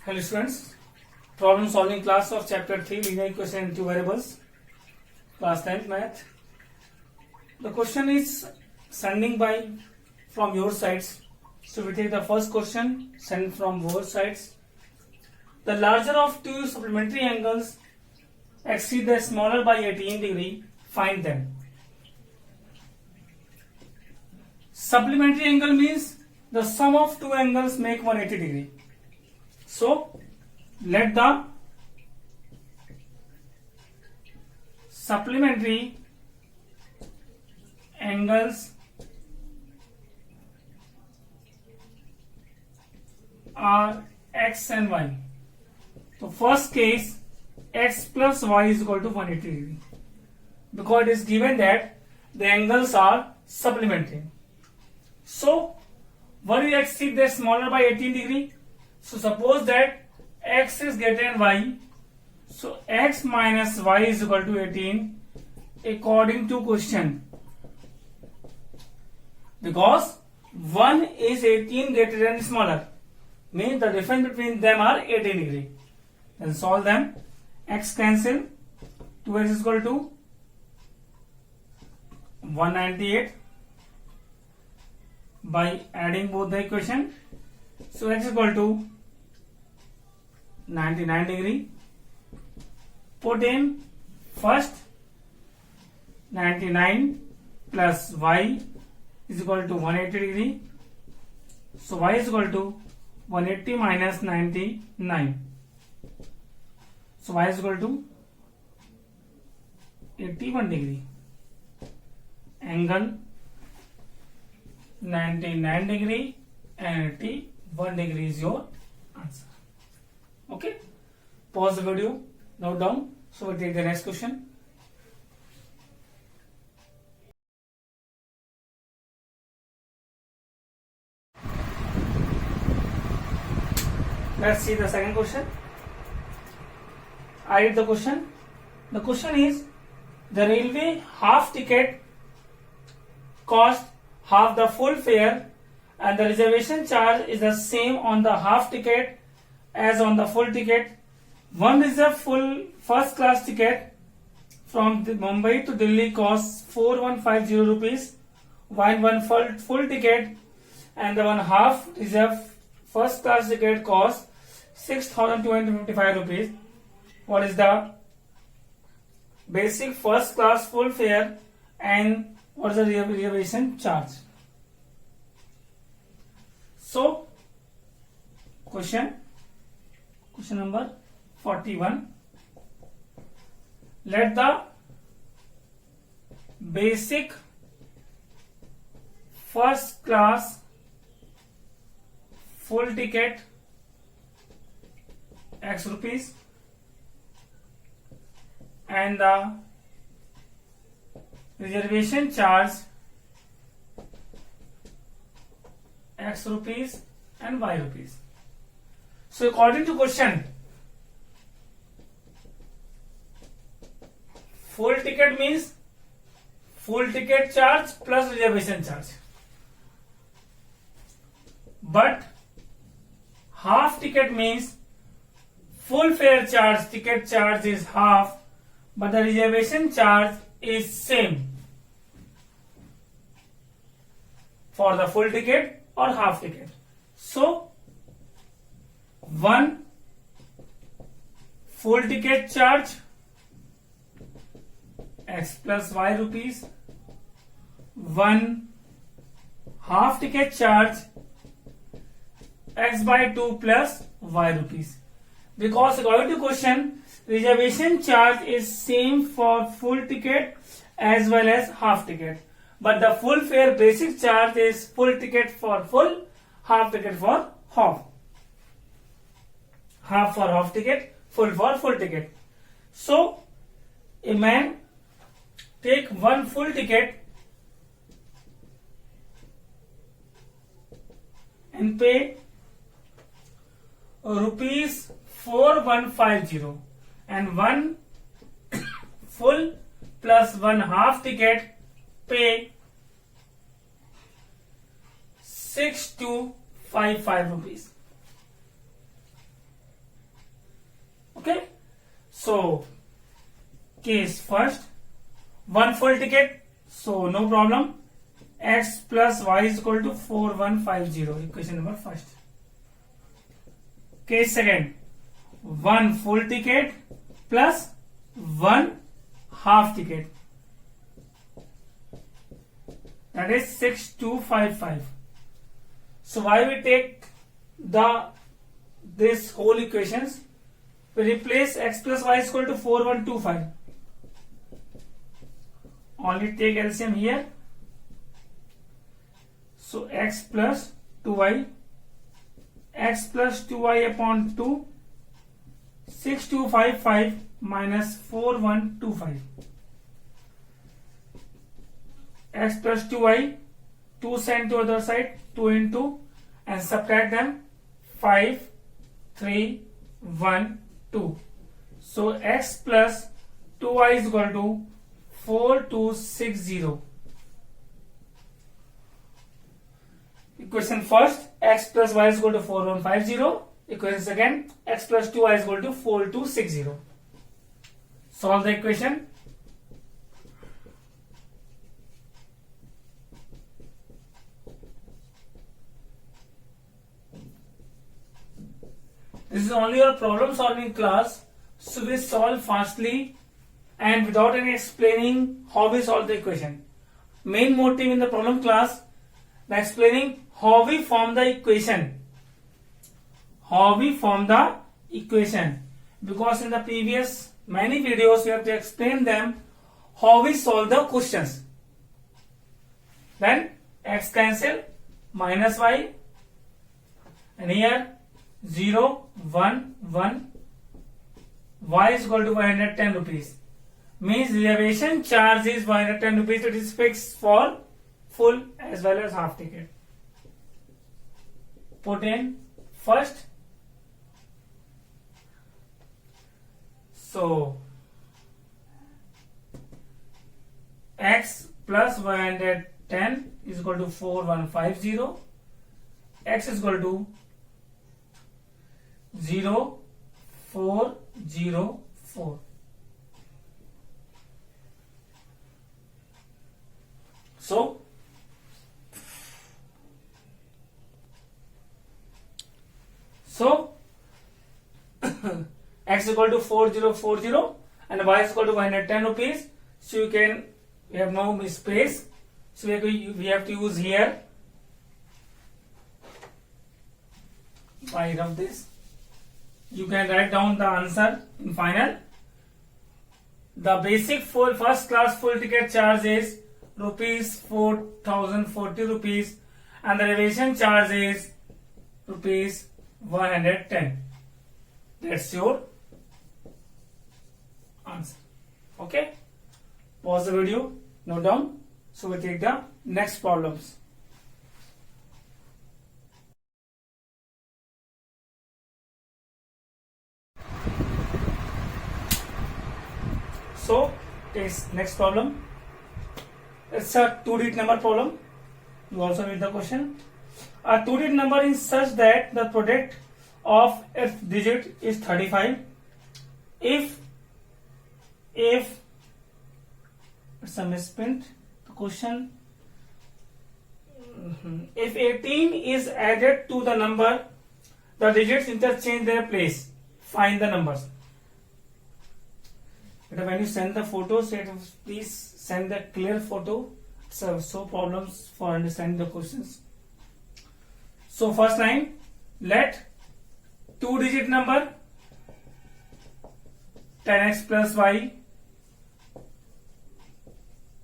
Hello students, problem solving class of chapter 3 linear equation in two variables, class 10th math. The question is sending by from your sides. So we take the first question, send from both sides. The larger of two supplementary angles exceed the smaller by 18 degree, find them. Supplementary angle means the sum of two angles make 180 degree. So let the supplementary angles are x and y. So first case, x plus y is equal to 180 degree, because it is given that the angles are supplementary. So one will exceed the smaller by 18 degree. So suppose that x is greater than y, so x minus y is equal to 18 according to question, because 1 is 18 greater than smaller, means the difference between them are 18 degree. Then solve them. X cancel, 2x is equal to 198 by adding both the equation. So x is equal to 99 degree. Put in first 99 plus y is equal to 180 degree. So y is equal to 180 minus 99. So y is equal to 81 degree. Angle 99 degree and 81 degree is your answer. Okay, pause the video, note down. So we'll take the next question. Let's see the second question. I read the question. The question is, the railway half ticket cost half the full fare and the reservation charge is the same on the half ticket as on the full ticket. One reserved full first class ticket from Mumbai to Delhi costs 4150 rupees, while one full ticket and the one half reserved first class ticket costs 6255 rupees. What is the basic first class full fare and what is the reservation charge? So question number 41. Let the basic first class full ticket x rupees and the reservation charge x rupees and y rupees. So according to question, full ticket means full ticket charge plus reservation charge, but half ticket means full fare charge, ticket charge is half, but the reservation charge is same for the full ticket or half ticket. So one full ticket charge x plus y rupees, one half ticket charge x by 2 plus y rupees, because according to question, reservation charge is same for full ticket as well as half ticket, but the full fare basic charge is full ticket for full, half ticket for half, half for half ticket, full for full ticket. So a man take one full ticket and pay rupees 4150 and one full plus one half ticket pay 6255 rupees. So case first, one full ticket, so no problem. X plus y is equal to 4150, equation number first. Case second, one full ticket plus one half ticket, that is 6255. So why we take this whole equations, we replace x plus y is equal to 4125. Only take LCM here. So x plus 2y, x plus 2y upon 2, 6255 minus 4125. X plus 2y, 2 send to other side, 2 into, and subtract them, 5, 3, 1, 2. So x plus 2y is equal to 4260. Equation first, x plus y is equal to 4150. Equation second, x plus 2y is equal to 4260. Solve the equation. This is only your problem solving class, so we solve fastly and without any explaining how we solve the equation. Main motive in the problem class, the explaining how we form the equation. How we form the equation. Because in the previous many videos we have to explain them how we solve the questions. Then x cancel, minus y, and here 0, 1, 1, y is equal to 110 rupees. Means reservation charge is 110 rupees. It is fixed for full as well as half ticket. Put in first. So x plus 110 is equal to 4150. X is equal to 0404. So x is equal to 4040 and y is equal to 110 rupees. So we have no space. So we have to use here. By of this, you can write down the answer in final. The basic full first class full ticket charge is rupees 4040 rupees, and the reservation charge is rupees 110. That's your answer. Okay, pause the video, note down. So we take the next problems. So next problem. It's a 2-digit number problem. You also read the question. A 2-digit number is such that the product of its digit is 35. If it's a misprint, the question. If 18 is added to the number, the digits interchange their place. Find the numbers. But when you send the photos, please send a clear photo. So problems for understanding the questions. So first line, let 2-digit number 10x plus y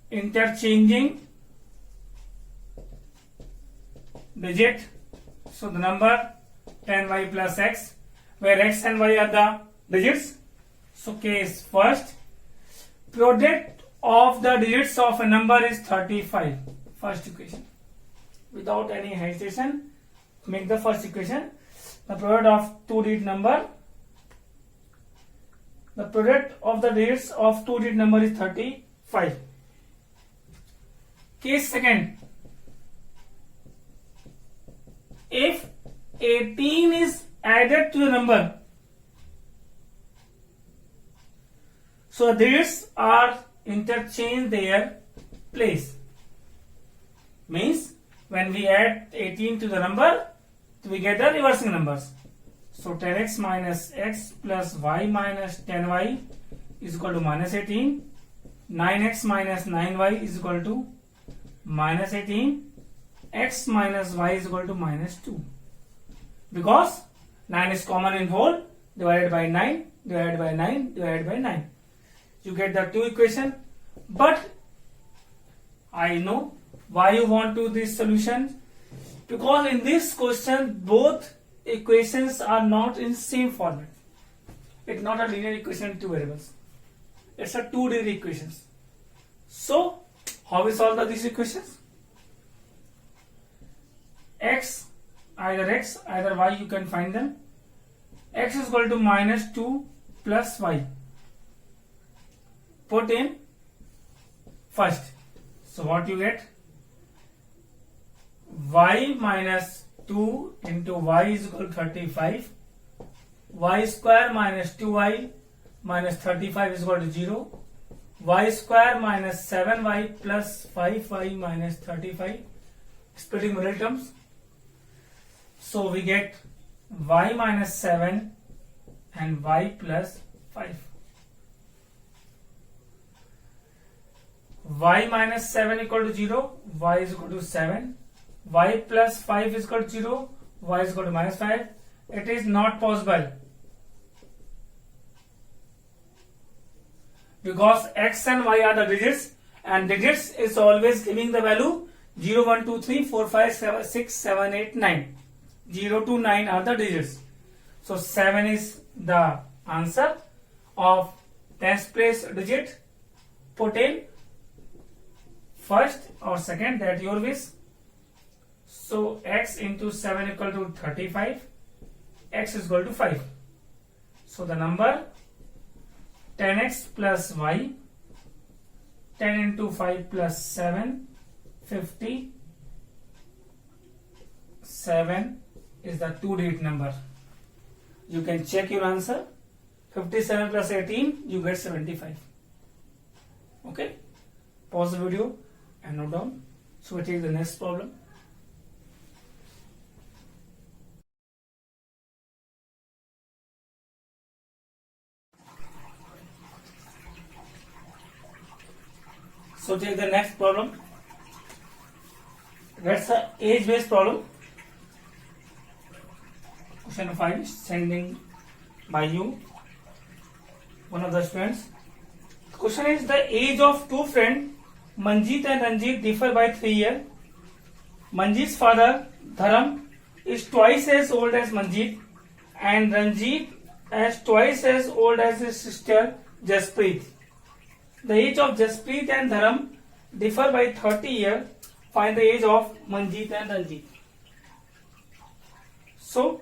interchanging digit. So the number 10y plus x, where x and y are the digits. So case first, product of the digits of a number is 35. First equation. Without any hesitation, make the first equation. The product of 2-digit number. The product of the digits of 2-digit number is 35. Case second. If 18 is added to the number, So these are interchange their place. Means when we add 18 to the number, we get the reversing numbers. So 10x minus x plus y minus 10y is equal to minus 18. 9x minus 9y is equal to minus 18. X minus y is equal to minus 2. Because 9 is common in whole, divided by 9, divided by 9, divided by 9. You get the two equation. But I know why you want to this solution. Because in this question, both equations are not in same format. It's not a linear equation in two variables. It's a 2-digit equations. So, how we solve these equations? Either y, you can find them. X is equal to minus 2 plus y. Put in first. So, what you get? Y minus 2 into y is equal to 35. Y square minus 2y minus 35 is equal to 0. Y square minus 7y plus 5y minus 35. Splitting middle terms. So we get y minus 7 and y plus 5. Y minus 7 equal to 0, y is equal to 7. Y plus 5 is equal to 0, y is equal to minus 5. It is not possible. Because x and y are the digits, and digits is always giving the value 0, 1, 2, 3, 4, 5, 7, 6, 7, 8, 9. 0 to 9 are the digits. So 7 is the answer of tens place digit. Put in first or second, that your wish. So x into 7 equal to 35. X is equal to 5. So the number 10x plus y, 10 into 5 plus 7, 50. 7 is the 2-digit number. You can check your answer. 57 plus 18, you get 75. Okay? Pause the video and note down. So we take the next problem. So take the next problem. That's a age-based problem. Question 5 is sending by you, one of the students. The question is, the age of two friends Manjeet and Ranjit differ by 3 years. Manjeet's father Dharam is twice as old as Manjeet, and Ranjit is twice as old as his sister Jaspreet. The age of Jaspreet and Dharam differ by 30 years. Find the age of Manjeet and Ranjit. So,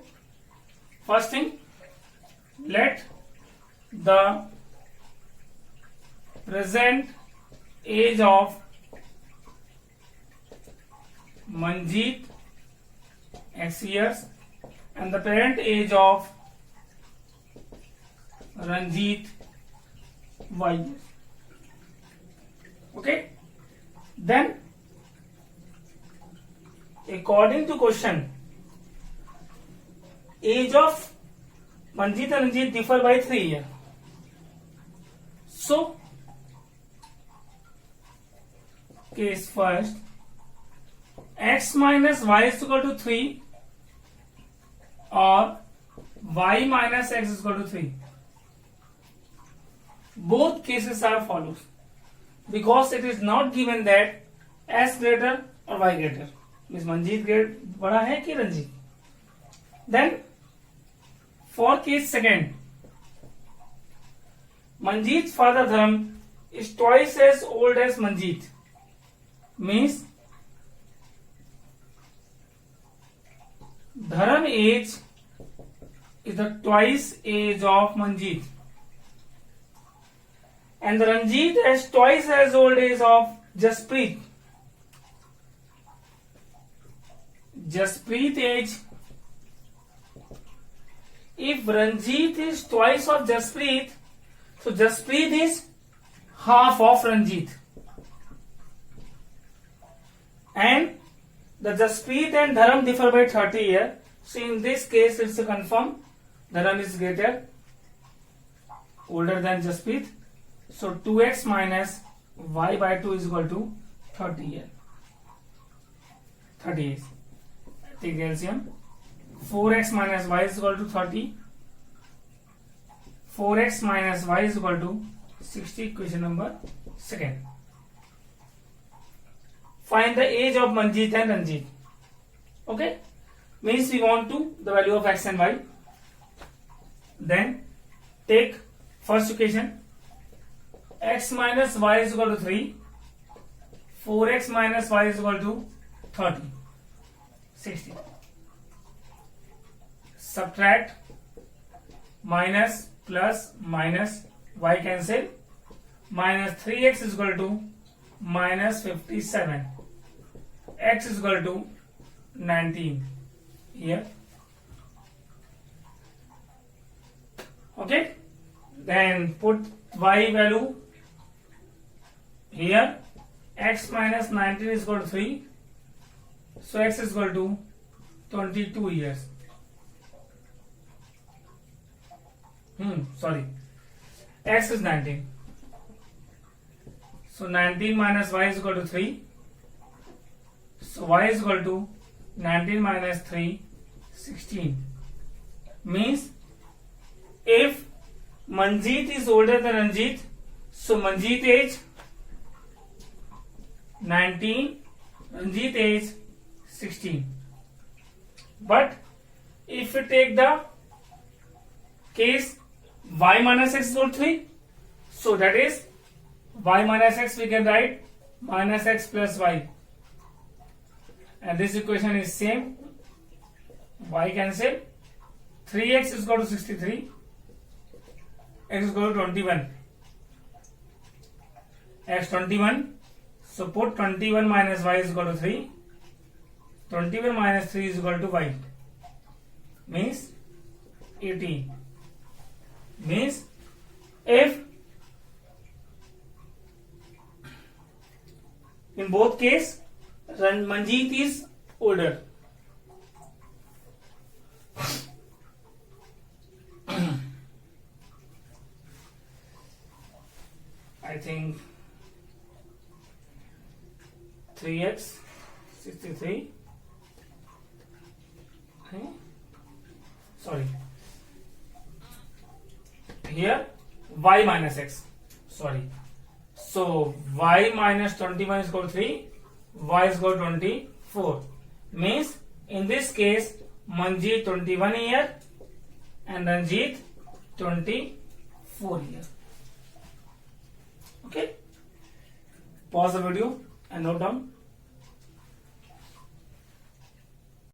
first thing, let the present age of Manjeet x years and the parent age of Ranjit y years. Okay, then according to question, age of Manjeet and Ranjit differ by 3 years. So, case first, x minus y is equal to 3 or y minus x is equal to 3. Both cases are follows, because it is not given that s greater or y greater. Means Manjeet great बड़ा है कि Ranjit. Then for case second, Manjeet's father Dharam is twice as old as Manjeet. Means Dharam age is the twice age of Manjeet, and the Ranjit has twice as old age of Jaspreet. Jaspreet age, if Ranjit is twice of Jaspreet, So Jaspreet is half of Ranjit. And the Jaspreet and Dharam differ by 30 years. So in this case, it's a confirm Dharam is older than Jaspreet. So 2x minus y by 2 is equal to 30 years. 30 years. Take LCM. 4x minus y is equal to 30. 4x minus y is equal to 60. Question number 2. Find the age of Manjeet and Ranjit. Okay, means we want to the value of x and y. Then take first equation. X minus y is equal to 3. 4x minus y is equal to 30. 60. Subtract, minus, plus, minus, y cancel. Minus 3x is equal to minus 57. X is equal to 19 here. Okay, then put y value here. X minus 19 is equal to 3. So x is equal to 22 years. X is 19. So 19 minus y is equal to 3. So y is equal to 19 minus 3, 16. Means if Manjeet is older than Ranjit, so Manjeet age 19, Ranjit age 16. But if you take the case y minus x is equal to 3, so that is y minus x we can write minus x plus y. And this equation is same. Y cancel. 3x is equal to 63. X is equal to 21. X 21. So put 21 minus y is equal to 3. 21 minus 3 is equal to y. Means 18. Means if in both case Manjeet is older. I think 3x 63. Sorry. Here y minus x. Sorry. So y minus 21 is equal to 3. Y is equal to 24. Means in this case Manjeet 21 year and Ranjit 24 year. Okay. Pause the video and note down.